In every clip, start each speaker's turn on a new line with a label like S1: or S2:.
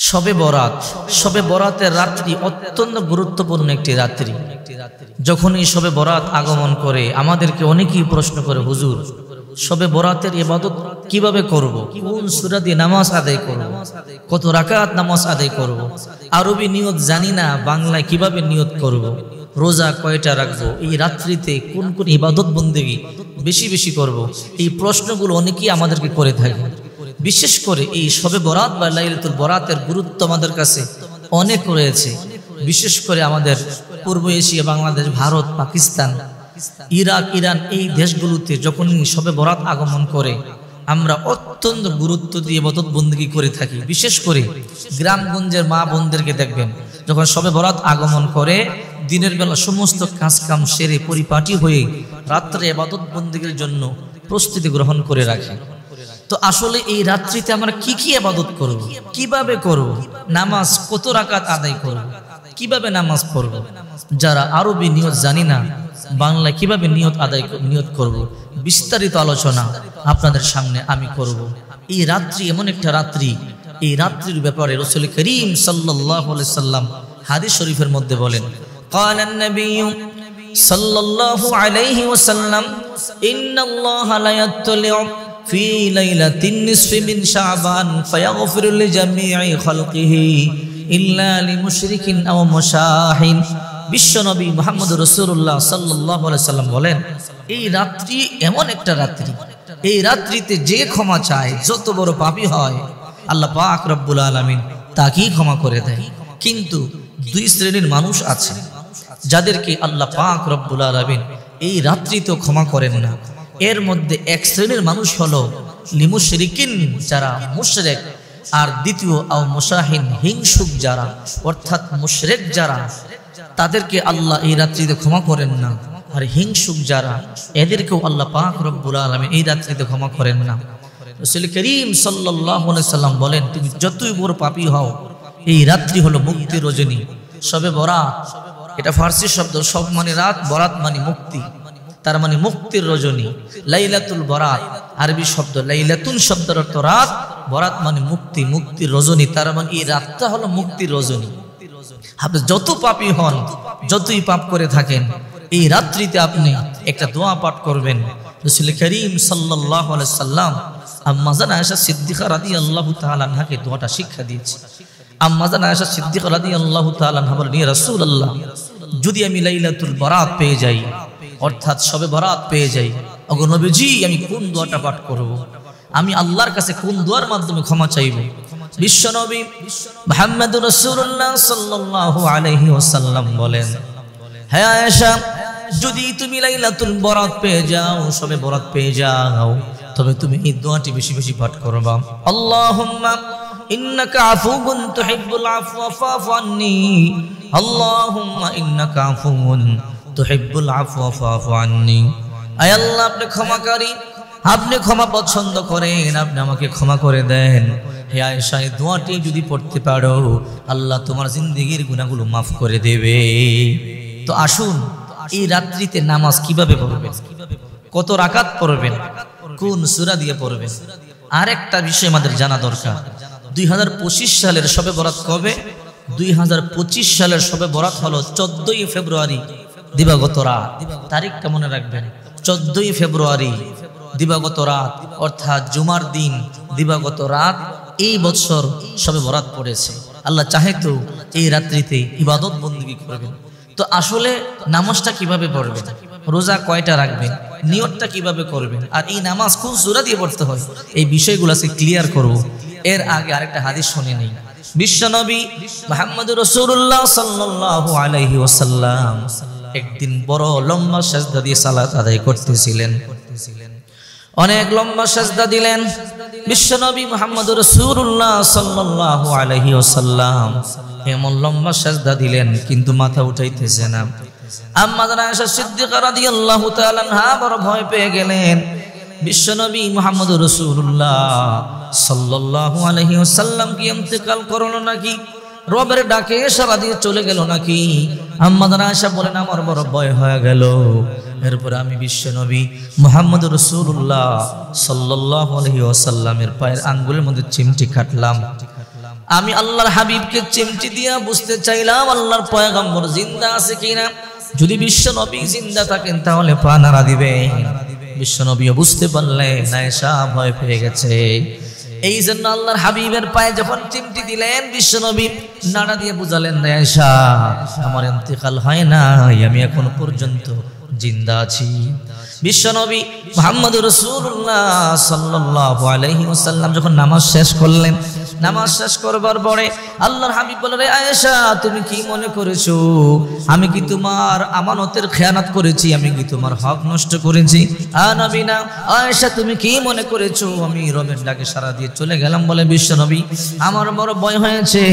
S1: শবে বরাত, শবে বরাতের রাত্রি অত্যন্ত গুরুত্বপূর্ণ একটি রাত্রি। যখন এই শবে বরাত আগমন করে আমাদেরকে অনেকেই প্রশ্ন করে, হুজুর শবে বরাতের ইবাদত কিভাবে করব, কোন সূরা দিয়ে নামাজ আদায় করব, কত রাকাত নামাজ আদায় করব, আরবি নিয়ত জানি না, বাংলায় কিভাবে নিয়ত করব, রোজা কয়টা রাখবো, এই রাত্রিতে কোন কোন ইবাদত বন্দেগী বেশি বেশি করব। এই প্রশ্নগুলো অনেকেই আমাদেরকে করে থাকে। বিশেষ করে এই শবে বরাত বা লাইলাতুল বরাতের গুরুত্ব আমাদের কাছে অনেক রয়েছে। বিশেষ করে আমাদের পূর্ব Asia, Bangladesh, Bharat, Pakistan, Iraq, Iran এই দেশগুলোতে যখন শবে বরাত আগমন করে আমরা অত্যন্ত গুরুত্ব দিয়ে ইবাদত বন্দেগী করে থাকি। বিশেষ করে গ্রামগঞ্জের মা বোনদেরকে দেখবেন, যখন শবে বরাত আগমন করে দিনের বেলা সমস্ত কাজ কাম সেরে পরিপাটি হয়ে রাত্রে ইবাদত বন্দেগীর জন্য প্রস্তুতি গ্রহণ করে রাখে। তো আসলে এই রাত্রিতে আমরা কি কি ইবাদত করব, কিভাবে করব, নামাজ কত রাকাত আদায় করব, কিভাবে নামাজ পড়ব, যারা আরবি নিয়ত জানি না বাংলায় কিভাবে নিয়ত করব, বিস্তারিত আলোচনা আপনাদের সামনে আমি করব। এই রাত্রি এমন একটা রাত্রি, এই রাত্রির ব্যাপারে রাসূল করিম সাল্লাল্লাহু আলাইহি সাল্লাম হাদিস শরীফের মধ্যে বলেন, ক্বালান নবী সাল্লাল্লাহু আলাইহি ওয়াসাল্লাম ইন্নাল্লাহা লা ইয়াত্তালি'ু ফি লাইলাতিন নিসফি মিন শাবান ফায়াগফিরু লিজামি'i খালকিহি ইল্লা লিমুশরিকিন আও মুশাহিন। বিশ্বনবী মুহাম্মদ রাসূলুল্লাহ সাল্লাল্লাহু আলাইহি সাল্লাম বলেন, এই রাত্রি এমন একটা রাত্রি, এই রাত্রিতে যে ক্ষমা চায়, যত বড় পাপী হয় আল্লাহ পাক রব্বুল আলামিন তাকেই ক্ষমা করে দেয়। কিন্তু দুই শ্রেণীর মানুষ আছে যাদেরকে আল্লাহ পাক রব্বুল আলামিন এই রাত্রিতেও ক্ষমা করেন না। এর মধ্যে এক শ্রেণীর মানুষ হলো লিমুশরিকিন, যারা মুশরিক, আর দ্বিতীয় আও মুশাহিন, হিংসুক যারা, অর্থাৎ মুশরিক যারা, তাদেরকে আল্লাহ এই রাত্রিতে ক্ষমা করেন না। আর হিংসুক যারা, এদেরকেও আল্লাহ পাক রব্বুল আলামিন এই রাত্রিতে ক্ষমা করেন না। রাসূল করিম সাল্লাল্লাহু আলাইহি সাল্লাম বলেন, তুমি যতই বড় পাপী হও, এই রাত্রি হলো মুক্তির রজনী। শবে বরাত এটা ফার্সি শব্দ, সব মানে রাত, বরাত মানে মুক্তি, তার মানে মুক্তির রজনী। লাইলাতুল বরাত আরবি শব্দ, লাইলাতুন শব্দের অর্থ রাত, বরাত মানে মুক্তি, মুক্তির রজনী, তার মানে এই রাতটা হলো মুক্তির রজনী। আপনি যত পাপী হন, যতই পাপ করে থাকেন, এই রাত্রিতে আপনি একটা দোয়া পাঠ করবেন। রাসূল করিম সাল্লাল্লাহু আলাইহি সাল্লাম আম্মা জান আয়েশা সিদ্দিকা রাদিয়াল্লাহু তাআলা আনহাকে দোয়াটা শিক্ষা দিয়েছে। আম্মা জান আয়েশা সিদ্দিকা রাদিয়াল্লাহু তাআলা আনহা বলেন, ইয়া রাসূলুল্লাহ, যদি আমি লাইলাতুল বরাত পেয়ে যাই, অর্থাৎ শবে বরাত পেয়ে যাই, ওগো নবীজি আমি কোন দোয়াটা পাঠ করব, আমি আল্লাহর কাছে কোন দোয়ার মাধ্যমে ক্ষমা চাইব? বিশ্বনবী মুহাম্মদুর রাসূলুল্লাহ সাল্লাল্লাহু আলাইহি ওয়াসাল্লাম বলেন, হে আয়েশা, যদি তুমি লাইলাতুল বরাত পেয়ে যাও, শবে বরাত পেয়ে যাও, তবে তুমি এই দোয়াটি বেশি বেশি পাঠ করবা। আল্লাহুম্মা ইন্নাকা আফুউন তুহিব্বুল আফওয়া ফাফু আন্নী, আল্লাহুম্মা ইন্নাকা আফুউন তুহিব্বুল আফওয়া ফাফু আন্নী। আয় আল্লাহ, আপনি ক্ষমাকারী, আপনি ক্ষমা পছন্দ করেন, আপনি আমাকে ক্ষমা করে দেন। হে আয়েশা, এই দোয়াটি যদি পড়তে পারো, আল্লাহ তোমার জিন্দেগির গুনাহগুলো মাফ করে দেবে। তো আসুন, এই রাত্রিতে নামাজ কিভাবে পড়বেন, কত রাকাত পড়বেন, কোন সূরা দিয়ে পড়বেন, আরেকটা বিষয় আমাদের জানা দরকার। 2025 সালের শবে বরাত কবে? 2025 সালের শবে বরাত হলো 14ই ফেব্রুয়ারি দিবাগত রাত। তারিখটা মনে রাখবেন, 14ই ফেব্রুয়ারি দিবাগত রাত, অর্থাৎ জুমার দিন দিবাগত রাত এই বছর শবে বরাত পড়েছে। আল্লাহ চাহে তো এই রাত্রিতে ইবাদত বন্দেগী করবেন। তো আসলে নামাজটা কিভাবে পড়বেন, রোজা কয়টা রাখবেন, নিয়তটা কিভাবে করবেন, আর এই নামাজ কোন সূরা দিয়ে পড়তে হয়, এই বিষয়গুলো আজকে ক্লিয়ার করব। এর আগে আরেকটা হাদিস শুনে নেই। বিশ্বনবী মুহাম্মদুর রাসূলুল্লাহ সাল্লাল্লাহু আলাইহি ওয়াসাল্লাম একদিন বড় লম্বা সাজদা দিয়ে সালাত আদায় করতেছিলেন। অনেক লম্বা সাজদা দিলেন। বিশ্বনবী মুহাম্মদুর রাসূলুল্লাহ সাল্লাল্লাহু আলাইহি ওয়াসাল্লাম এমন লম্বা সাজদা দিলেন, কিন্তু মাথা উঠাইতেছে না। আম্মা জান আয়েশা সিদ্দিকা রাদিয়াল্লাহু তাআলা আনহা বড় ভয় পেয়ে গেলেন। বিশ্বনবী মুহাম্মদুর রাসূলুল্লাহ সাল্লাল্লাহু আলাইহি ওয়াসাল্লাম কি ইন্তেকাল করলো নাকি, রবের ডাকে সারা দিয়ে চলে গেল নাকি? আম্মা জান আয়েশা বলেন, আমার বড় ভয় হয়ে গেল। এরপর আমি বিশ্বনবী মুহাম্মদুর রাসূলুল্লাহ সাল্লাল্লাহু আলাইহি ওয়াসাল্লামের পায়ের আঙ্গুলের মধ্যে চিমটি কাটলাম। আমি আল্লাহর হাবিবকে চিমটি দিয়া বুঝতে চাইলাম আল্লাহর পয়গম্বর জিন্দা আছে কিনা। যদি বিশ্ব নবী জিন্দা থাকেন তাহলে পা নাড়া দিবে। বিশ্ব নবীও বুঝতে পারলেন আয়েশা ভয় পেয়ে গেছে। এই জন্য আল্লাহর হাবিবের পায়ে যখন চিমটি দিলেন বিশ্ব নবী নাড়া দিয়ে বুঝালেন, আয়েশা আমার ইন্তেকাল হয় নাই, আমি এখন পর্যন্ত জিন্দা আছি। বিশ্বনবী মুহাম্মদুর রাসূলুল্লাহ সাল্লাল্লাহু আলাইহি ওয়াসাল্লাম যখন নামাজ শেষ করলেন, নামাজ শেষ করবার পরে আল্লাহর হাবিব বললেন, আয়েশা তুমি কি মনে করেছো আমি কি তোমার আমানতের খেয়ানত করেছি, আমি কি তোমার হক নষ্ট করেছি? নবী না। আয়েশা তুমি কি মনে করেছো আমি রবের ডাকে সাড়া দিয়ে চলে গেলাম? বলে বিশ্বনবী আমার বড় ভয় হয়েছে।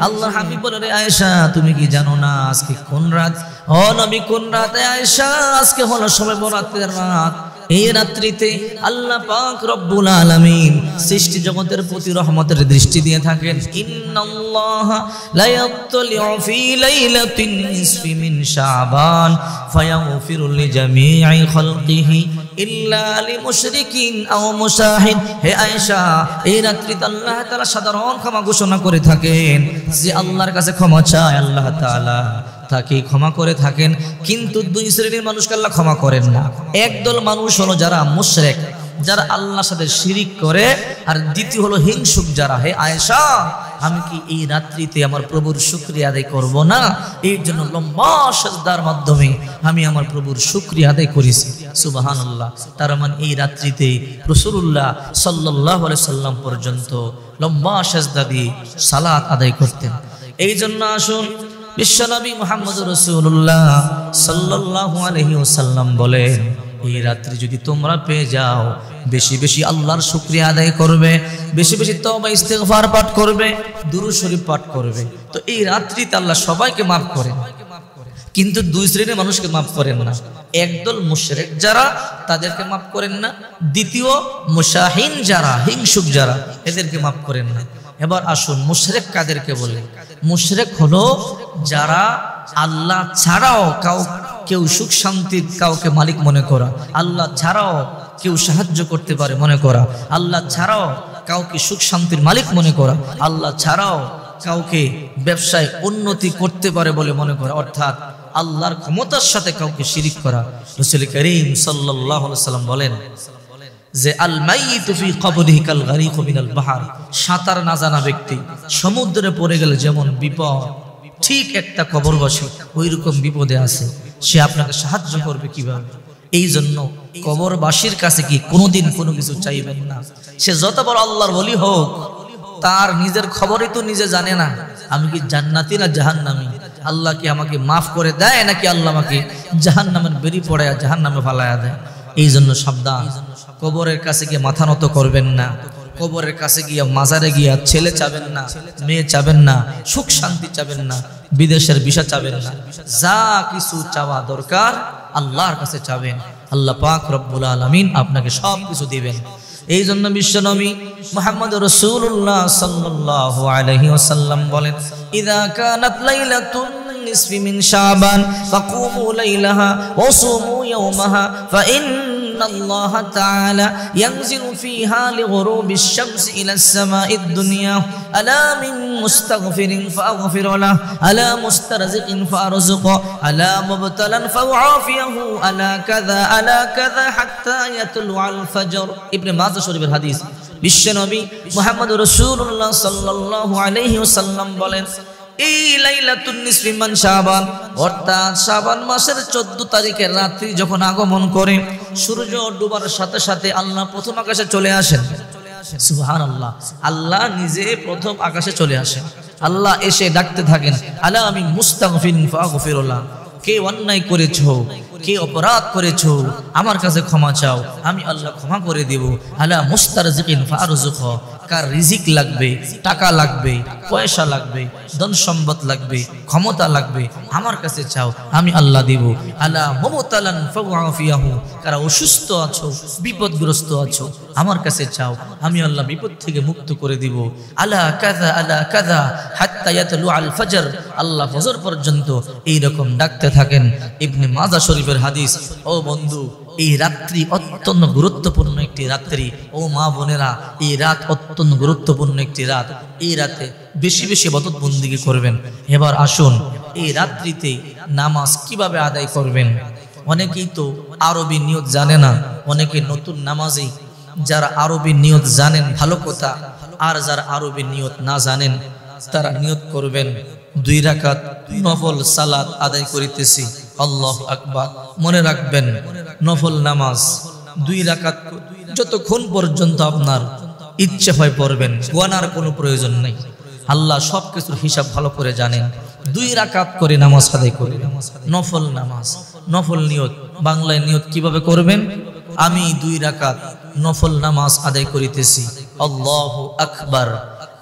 S1: আল্লাহর হাবিব বললেন, আয়েশা তুমি কি জানো না আজকে কোন রাত? ও নবী কোন রাতে? আয়েশা আজকে হলো শবে বরাতের রাত। এই রাত্রিতে আল্লাহ পাক রব্বুল আলামিন সৃষ্টি জগতের প্রতি রহমতের দৃষ্টি দিয়ে থাকেন। ইন্নাল্লাহা লা ইয়াত্তালিউ ফি লাইলাতিন নিসফি মিন শাবান ফায়াগফিরু লিজামিই খালকিহি ইল্লা লিমুশরিকিন আও মুশাহিদ। হে আয়েশা এই রাত্রিতে আল্লাহ তাআলা সাধারণ ক্ষমা ঘোষণা করে থাকেন। যে আল্লাহর কাছে ক্ষমা চায় আল্লাহ তাআলা তাকে ক্ষমা করে থাকেন, কিন্তু দুই শ্রেণীর মানুষকে আল্লাহ ক্ষমা করেন না। একদল মানুষ হলো যারা মুশরিক, যারা আল্লাহর সাথে শিরিক করে, আর দ্বিতীয় হলো হিংসুক যারা। হে আয়েশা আমি কি এই রাত্রিতে আমার প্রভুর শুকরিয়া আদায় করব না? এই জন্য লম্বা সিজদার মাধ্যমে আমি আমার প্রভুর শুকরিয়া আদায় করেছি। সুবহানাল্লাহ। তার মানে এই রাত্রিতে রাসূলুল্লাহ সাল্লাল্লাহু আলাইহি সাল্লাম পর্যন্ত লম্বা সিজদা দিয়ে সালাত আদায় করতেন। এই জন্য আসুন বিশ্বনবী মুহাম্মদুর রাসূলুল্লাহ সাল্লাল্লাহু আলাইহি ওয়াসাল্লাম বলেন, এই রাত্রি যদি তোমরা পেয়ে যাও বেশি বেশি আল্লাহর শুকরিয়া আদায় করবে, বেশি বেশি তওবা ইস্তিগফার পাঠ করবে, দুরূদ শরীফ পাঠ করবে, তো এই রাত্রিতে আল্লাহ সবাইকে মাফ করেন, কিন্তু দুই শ্রেণীর মানুষকে মাফ করেন না। একদল মুশরিক যারা তাদেরকে মাফ করেন না, দ্বিতীয় মুশাহিন যারা হিংসুক যারা এদেরকে মাফ করেন না। এবার আসুন মুশরিক কাদেরকে বলে? মুশরিক হলো যারা আল্লাহ ছাড়াও কেউ সুখ শান্তির কাউকে মালিক মনে করা, আল্লাহ ছাড়াও কেউ সাহায্য করতে পারে মনে করা, আল্লাহ ছাড়াও কাউকে সুখ শান্তির মালিক মনে করা, আল্লাহ ছাড়াও কাউকে ব্যবসায় উন্নতি করতে পারে বলে মনে করা, অর্থাৎ আল্লাহর ক্ষমতার সাথে কাউকে শিরিক করা। রাসূল করিম সাল্লাল্লাহু আলাইহি ওয়াসাল্লাম বলেন যে আল মাইয়িতু ফি কবরিহি কাল গারিকু মিনাল বাহর, সাঁতার না জানা ব্যক্তি সমুদ্রে পড়ে গেলে যেমন বিপদ, ঠিক একটা কবরবাসী ওই রকম বিপদে আছে। সে আপনাকে সাহায্য করবে কিভাবে? এই জন্য কবরবাসীর কাছে কি কোনোদিন কোনো কিছু চাইবেন না। সে যত বড় আল্লাহর ওলি হোক, তার নিজের খবরই তো নিজে জানে না আমি কি জান্নাতি না জাহান্নামী, আল্লাহ কি আমাকে মাফ করে দেয় নাকি আল্লাহ আমাকে জাহান্নামের বেরি পড়ায় জাহান্নামে ফালায়া দেয়। এই জন্য সাবধান, কবরের কাছে গিয়ে মাথা নত করবেন না, কবরের কাছে গিয়া মাজারে গিয়া ছেলে চাবেন না, মেয়ে চাবেন না, সুখ শান্তি চাবেন না, বিদেশের ভিসা চাবেন না। যা কিছু চাওয়া দরকার আল্লাহর কাছে চাবেন, আল্লাহ পাক রব্বুল আলামিন আপনাকে সব কিছু দিবেন। এই জন্য বিশ্বনবী মুহাম্মদুর রাসূলুল্লাহ সাল্লাল্লাহু আলাইহি ওয়াসাল্লাম বলেন, ইযা কানাত লাইলাতুন নিসফি মিন শাবান ফাকুমু লাইলাহা ওয়া সুমু ইয়াওমাহা ফাইন্নাল্লাহ তাআলা ইয়ানজিলু ফিহা লিগুরুবিশ শামসি ইলাস সামাঈদ দুনিয়া আলা মিন মুস্তাগফিরিন ফাগফির লাহু আলা মুস্তারজিকিন ফারযুকু আলা মুবতালান ফাউআফিয়াহু আলা কাযা হাত্তা ইয়াতলুআল ফজর। ইবনে মাজাহ শরীফের হাদিস। বিশ্বনবী মুহাম্মদুর রাসূলুল্লাহ সাল্লাল্লাহু আলাইহি ওয়াসাল্লাম বলেন, এই লাইলাতুন নিসফি মিন শাবান অর্থাৎ শাবান মাসের 14 তারিখের রাত্রি যখন আগমন করে, সূর্য ডুবার সাথে সাথে আল্লাহ প্রথম আকাশে চলে আসেন। সুবহানাল্লাহ। আল্লাহ নিজে প্রথম আকাশে চলে আসেন। আল্লাহ এসে ডাকতে থাকেন, আলা আমি মুস্তাগফিরিন ফাগফির লাহু, কে অন্যায় করেছো, কে অপরাধ করেছো, আমার কাছে ক্ষমা চাও, আমি আল্লাহ ক্ষমা করে দেব। আলা মুস্তারজিকিন ফারযুকু, কার রিজিক লাগবে, টাকা লাগবে, পয়সা লাগবে, ধন সম্পদ লাগবে, ক্ষমতা লাগবে, আমার কাছে চাও, আমি আল্লাহ দেব। আলা মুবতালান ফাউআফিয়াহু, কারা অসুস্থ আছো, বিপদগ্রস্ত আছো, আমার কাছে চাও, আমি আল্লাহ বিপদ থেকে মুক্ত করে দিব। আলা কাযা হাত্তা ইয়াতলুআল ফজর, আল্লাহ ফজর পর্যন্ত এই রকম ডাকতে থাকেন। ইবনে মাজাহ শরীফের হাদিস। ও বন্ধু, এই রাত্রি অত্যন্ত গুরুত্বপূর্ণ একটি রাত্রি। ও মা বোনেরা, এই রাত অত্যন্ত গুরুত্বপূর্ণ একটি রাত। এই রাতে বেশি বেশি ইবাদত বন্দেগী করবেন। এবার আসুন, এই রাত্রিতে নামাজ কিভাবে আদায় করবেন। অনেকেই তো আরবি নিয়ত জানে না, অনেকে নতুন নামাজি। যারা আরবি নিয়ত জানেন ভালো কথা, আর যারা আরবি নিয়ত না জানেন তারা নিয়ত করবেন 2 রাকাত নফল সালাত আদায় করিতেছি, আল্লাহু আকবার। মনে রাখবেন, নফল নামাজ 2 রাকাত যতক্ষণ পর্যন্ত আপনার ইচ্ছে হয় পড়বেন, গোনার কোনো প্রয়োজন নেই। আল্লাহ সবকিছুর হিসাব ভালো করে জানেন। 2 রাকাত করে নামাজ আদায় করবেন, নফল নামাজ। নফল নিয়ত, বাংলায় নিয়ত কিভাবে করবেন? আমি 2 রাকাত নফল নামাজ আদায় করিতেছি, আল্লাহু আকবার।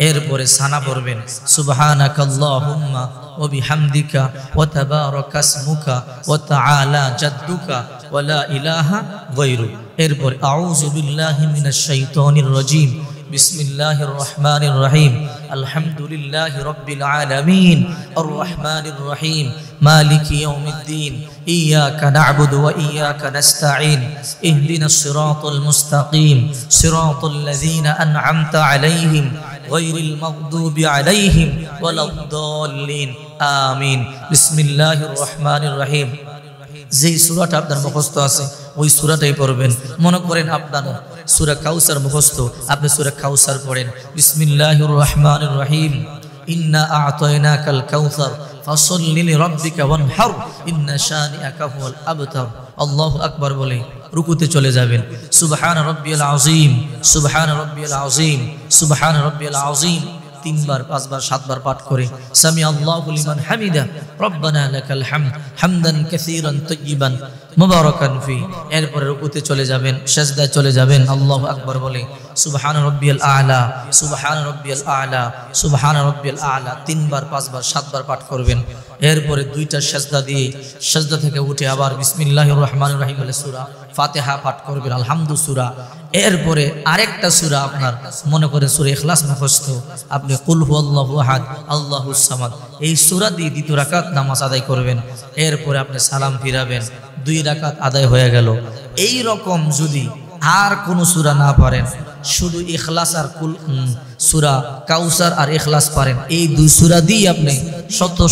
S1: এরপরে সানা পড়বেন, সুবহানাকাল্লাহুম্মা ওয়া বিহামদিকা ওয়া তাবারাকা ইসমুকা ওয়া তাআলা জাদ্দুকা ওয়া লা ইলাহা গায়রুক। এরপর আউযু বিল্লাহি মিনাশ শাইতানির রাজীম, বিসমিল্লাহির রহমানির রহিম, আলহামদুলিল্লাহি রাব্বিল আলামিন, আর রহমানির রহিম, মালিকি ইয়াউমিদ্দিন, ইয়্যাকা না'বুদু ওয়া ইয়্যাকা নাস্তাঈন, ইহদিনাস সিরাতাল মুস্তাকিম, সিরাতাল লাযীনা আন'আমতা আলাইহিম গায়রিল মাগদুবি আলাইহিম ওয়ালাদ-দাল্লিন, আমিন। বিসমিল্লাহির রহমানির রহিম। যেই সূরাটা আপনার মুখস্থ আছে ওই সূরাটাই পড়বেন। মনে করেন আপনার সূরা কাউসার মুখস্থ, আপনি সূরা কাউসার পড়েন। বিসমিল্লাহির রহমানির রহিম, ইন্না আ'তাইনাকাল কাউসার ফাসল্লি লিরাব্বিকা ওয়ানহার, ইন্না শানিআকা হুয়াল আবতার। আল্লাহু আকবার বলে রুকুতে চলে যাবেন। সুবহান রাব্বিয়াল আযীম, সুবহান রাব্বিয়াল আযীম, সুবহান রাব্বিয়াল আযীম 3 বার 5 বার 7 বার পাঠ করে সামি আল্লাহু লিমান হামিদা, রব্বানা লাকাল হামদ হামদান কাসীরান তাইয়িবান মুবারাকান ফি। এরপরে রুকুতে চলে যাবেন, সিজদায় চলে যাবেন, আল্লাহু আকবার বলে সুবহান রাব্বিয়াল আ'লা, সুবহান রাব্বিয়াল আ'লা, সুবহান রাব্বিয়াল আ'লা 3 বার 5 বার 7 বার পাঠ করবেন। এরপরে 2টা সিজদা দিয়ে সিজদা থেকে উঠে আবার বিসমিল্লাহির রহমানির রহিম বলে সূরা ফাতিহা পাঠ করবেন, আলহামদু সূরা। এরপরে আরেকটা সূরা আপনার মনে করে সূরা ইখলাস মুখস্থ, আপনি কুল হুয়াল্লাহু আহাদ আল্লাহুস সামাদ এই সূরা দিয়ে 2 রাকাত নামাজ আদায় করবেন। এরপরে আপনি সালাম ফিরাবেন, 2 রাকাত আদায় হয়ে গেল। এই রকম যদি আর কোন সূরা না পারেন, শুধু ইখলাস আর কুল সূরা কাউসার আর ইখলাস পারেন, এই 2 সূরা দিয়ে আপনি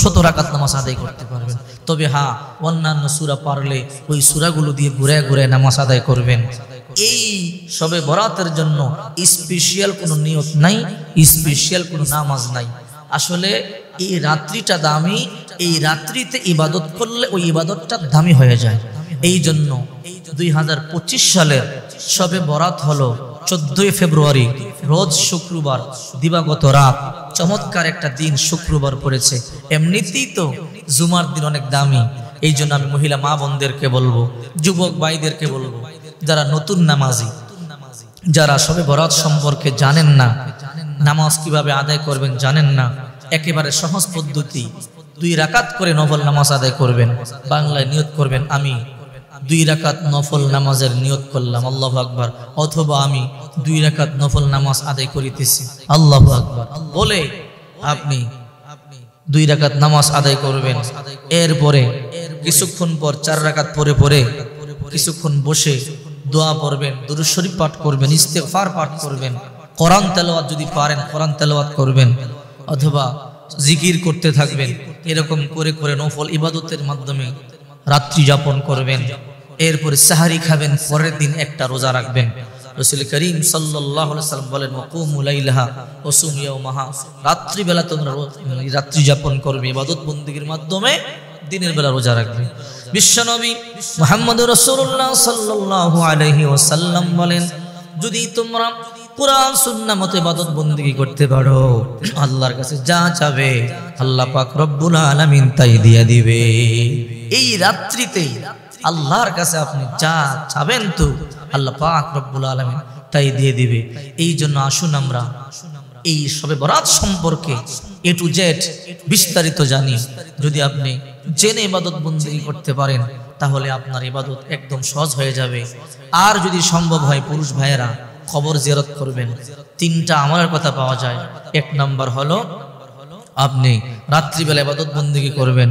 S1: শত রাকাত নামাজ আদায় করতে পারবেন। তবে হ্যাঁ, অন্যান্য সূরা পারলে ওই সূরাগুলো দিয়ে ঘুরে ঘুরে নামাজ আদায় করবেন। এই শবে বরাতের জন্য স্পেশাল কোনো নিয়ত নাই, স্পেশাল কোনো নামাজ নাই। আসলে এই রাত্রিটা দামি, এই রাত্রিতে ইবাদত করলে ওই ইবাদতটা দামি হয়ে যায়। এই জন্য 2025 সালের শবে বরাত হলো 14 ফেব্রুয়ারি, রোজ শুক্রবার, দিবাগত রাত। চমৎকার একটা দিন শুক্রবার পড়েছে। এমনিতেই তো জুমার দিন অনেক দামি। এই জন্য আমি মহিলা মা বোনদেরকে বলবো, যুবক ভাইদেরকে বলবো, যারা নতুন নামাজি, যারা শবে বরাত সম্পর্কে জানেন না, নামাজ কিভাবে আদায় করবেন জানেন না, একেবারে সহজ পদ্ধতি, 2 রাকাত করে নফল নামাজ আদায় করবেন। বাংলায় নিয়ত করবেন, আমি 2 রাকাত নফল নামাজের নিয়ত করলাম, আল্লাহু আকবার। অথবা আমি 2 রাকাত নফল নামাজ আদায় করিতেছি, আল্লাহু আকবার বলে আপনি 2 রাকাত নামাজ আদায় করবেন। এরপরে কিছুক্ষণ পর 4 রাকাত পরে কিছুক্ষণ বসে দোয়া পড়বেন, দুরূদ শরীফ পাঠ করবেন, ইস্তেগফার পাঠ করবেন, কোরআন তেলাওয়াত যদি পারেন কোরআন তেলাওয়াত করবেন, অথবা জিকির করতে থাকবেন। এরকম করে করে নফল ইবাদতের মাধ্যমে রাত্রি যাপন করবেন। এরপরে সাহারি খাবেন, পরের দিন একটা রোজা রাখবেন। রাসূল করিম সাল্লাল্লাহু আলাইহি ওয়াসাল্লাম বলেন, ওয়াকুমু লাইলাহা ওয়া সুমু ইয়াওমাহা, রাত্রি বেলা তোমরা রাত্রি যাপন করবে ইবাদত বন্দেগীর মাধ্যমে, দিনের বেলা রোজা রাখবে। বিশ্বনবী মুহাম্মদুর রাসূলুল্লাহ সাল্লাল্লাহু আলাইহি ওয়াসাল্লাম বলেন, যদি তোমরা কুরআন সুন্নাহ মতে ইবাদত বন্দেগী করতে পারো, আল্লাহর কাছে যা চাবে আল্লাহ পাক রব্বুল আলামিন তাই দিয়ে দিবে। এই রাত্রিতে আল্লাহর কাছে আপনি যা চাবেন তো আল্লাহ পাক রব্বুল আলামিন তাই দিয়ে দিবে। এই জন্য আসুন আমরা এই শবে বরাত সম্পর্কে A to Z বিস্তারিত জানি। যদি আপনি জেনে ইবাদত বন্দেগী করতে পারেন তাহলে আপনার ইবাদত একদম সহজ হয়ে যাবে। আর যদি সম্ভব হয় পুরুষ ভাইয়েরা কবর জিয়ারত করবেন। 3টা আমলের কথা পাওয়া যায়। 1 নাম্বার হলো আপনি রাত্রিবেলা ইবাদত বন্দেগী করবেন,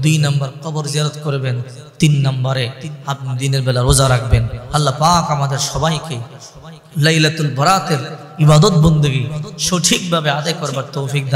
S1: 2 নম্বর কবর জিয়ারত করবেন, 3 নম্বরে আপনি দিনের বেলা রোজা রাখবেন। আল্লাহ পাক আমাদের সবাইকে লাইলাতুল বরাতের ইবাদত বন্দেগী সঠিকভাবে আদায় করবার তৌফিক দান